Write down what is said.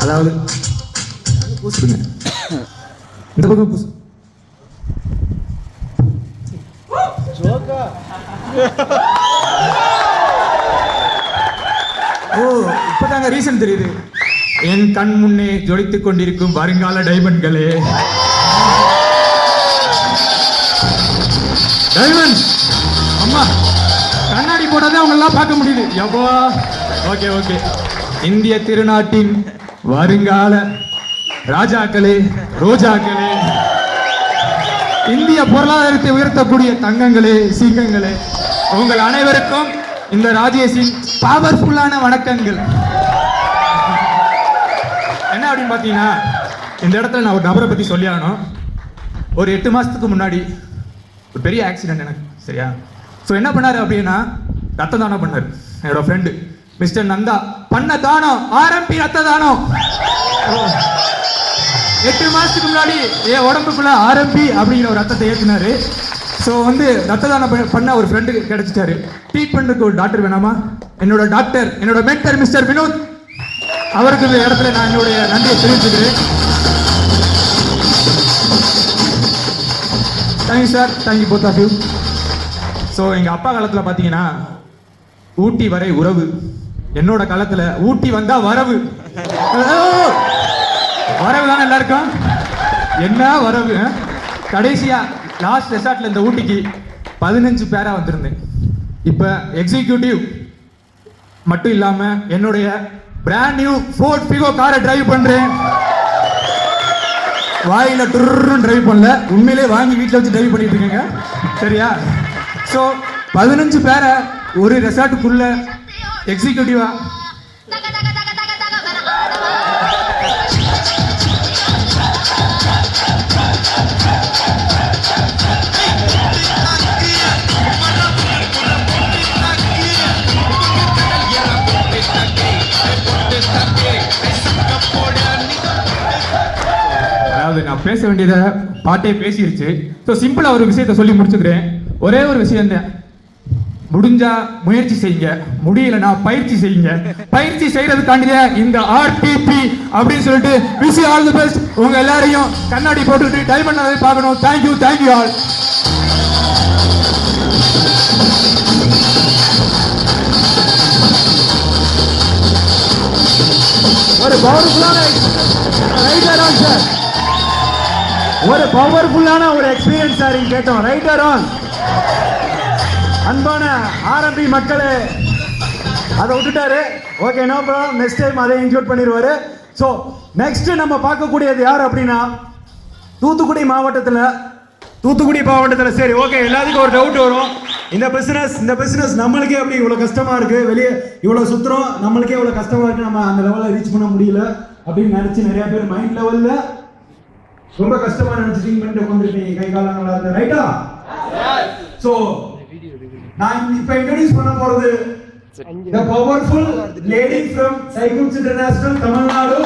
அதாவது பூசுடுங்க, இந்த பக்கம் பூசு. ஓ, இப்பதாங்க ரீசன் தெரியுது. என் கண் முன்னே ஜொலித்துக் கொண்டிருக்கும் வருங்கால டைமண்ட்களே, டைமண்ட் அம்மா கண்ணாடி போடாதான் அவங்க எல்லாம் பார்க்க முடியுது. எப்பா ஓகே ஓகே. இந்திய திருநாட்டின் வருங்கால ராஜாக்களே, ரோஜாக்களே, இந்திய பொருளாதாரத்தை உயர்த்தக்கூடிய தங்கங்களே, சிங்கங்களே, உங்கள் அனைவருக்கும் இந்த ராஜேஷின் பவர்ஃபுல்லான வணக்கங்கள். என்ன அப்படின்னு பார்த்தீங்கன்னா, இந்த இடத்துல நான் ஒரு நபரை பற்றி சொல்லி ஆகணும். ஒரு 8 மாதத்துக்கு முன்னாடி ஒரு பெரிய ஆக்சிடென்ட் எனக்கு, சரியா? ஸோ என்ன பண்ணாரு அப்படின்னா, ரத்த தானம் பண்ணார். என்னோட ஃப்ரெண்டு மிஸ்டர் நந்தா பண்ண தானம் ஆரம்பி ரத்த தானம். 8 மாதத்துக்கு முன்னாடி என் உடம்புக்குள்ள ஆரம்பி அப்படிங்கிற ஒரு ரத்தத்தை ஏற்றினாரு. ஸோ வந்து ரத்த தானம் பண்ண ஒரு ஃப்ரெண்டுக்கு கிடைச்சிட்டாரு. ட்ரீட்மெண்ட்டுக்கு ஒரு டாக்டர் வேணாமா? என்னோட டாக்டர், என்னோட மென்டர் மிஸ்டர் வினோத், அவருக்கு இந்த இடத்துல நான் என்னுடைய நன்றியை தெரிவிச்சுக்கிறேன். Thank you sir, thank you both of you. So எங்கள் அப்பா காலத்தில் பார்த்தீங்கன்னா ஊட்டி வரை உறவு, என்னோட காலத்தில் ஊட்டி வந்தா வரவு. வரவு தானே எல்லாருக்கும், என்ன வரவு. கடைசியா லாஸ்ட் ரெசார்ட்ல இந்த ஊட்டிக்கு 15 பேரா வந்திருந்தேன். இப்போ எக்ஸிக்யூட்டிவ் மட்டும் இல்லாம என்னுடைய பிராண்ட் நியூ ஃபோர்ட் ஃபிகோ காரை டிரைவ் பண்றேன். வாயில டுர்ன்னு டிரைவ் பண்ணல, உண்மையிலே வாங்கி வீட்டில் வச்சு டிரைவ் பண்ணிட்டு இருக்கேங்க, சரியா? ஸோ 15 பேரை ஒரு ரெசார்ட்டுக்குள்ள எக்ஸிக்யூட்டிவா நான் பேச வேண்டியதை பாட்டே பேசிருச்சு. ஸோ சிம்பிளா ஒரு விஷயத்தை சொல்லி முடிச்சுக்கிறேன். ஒரே ஒரு விஷயம் தான், முடிஞ்சா முயற்சி செய்யுங்க, முடியலன்னா பயிற்சி செய்யுங்க. பயிற்சி செய்யறதுக்காண்டிய இந்த ஆர்டிபி அப்படின்னு சொல்லிட்டு wish you all the best. உங்க எல்லாரையும் கண்ணாடி போட்டுட்டு டைமண்ட் பார்க்கணும். Thank you, thank you all. ஒரு பவர்ஃபுல்லான ரைட்டர் ஆன் சார், ஒரு பவர்ஃபுல்லான ஒரு எக்ஸ்பீரியன்ஸ் சார் கேட்டோம். ரைட்டர் ஆன். அன்பான ஆர்எம்பி மக்களே, அதை விட்டுட்டாரு. Okay, no problem, next time அதை இன்க்ளூட் பண்ணிடுவாரு. ஸோ நெக்ஸ்ட் நம்ம பார்க்கக்கூடியது யார் அப்படின்னா, தூத்துக்குடி மாவட்டத்தில் சரி ஓகே, எல்லாத்துக்கும் ஒரு டவுட் வரும். இந்த பிசினஸ் நம்மளுக்கே அப்படி இவ்வளோ கஷ்டமா இருக்கு, வெளியே இவ்வளோ சுத்துறோம், நம்மளுக்கே இவ்வளோ கஷ்டமா இருக்கு, நம்ம அந்த லெவலில் ரீச் பண்ண முடியல அப்படின்னு நினைச்சு நிறைய பேர் மைண்ட் லெவல்ல ரொம்ப கஷ்டமா நினைச்சு திங்க் பண்ணிட்டு உட்காந்துருப்பீங்க. கை காலம் நல்லா இருக்கு, ரைட்டா? ஸோ நான் இப்ப இன்ட்ரோடியூஸ் பண்ண போறது the powerful lady from Cycles International, Tamil Nadu.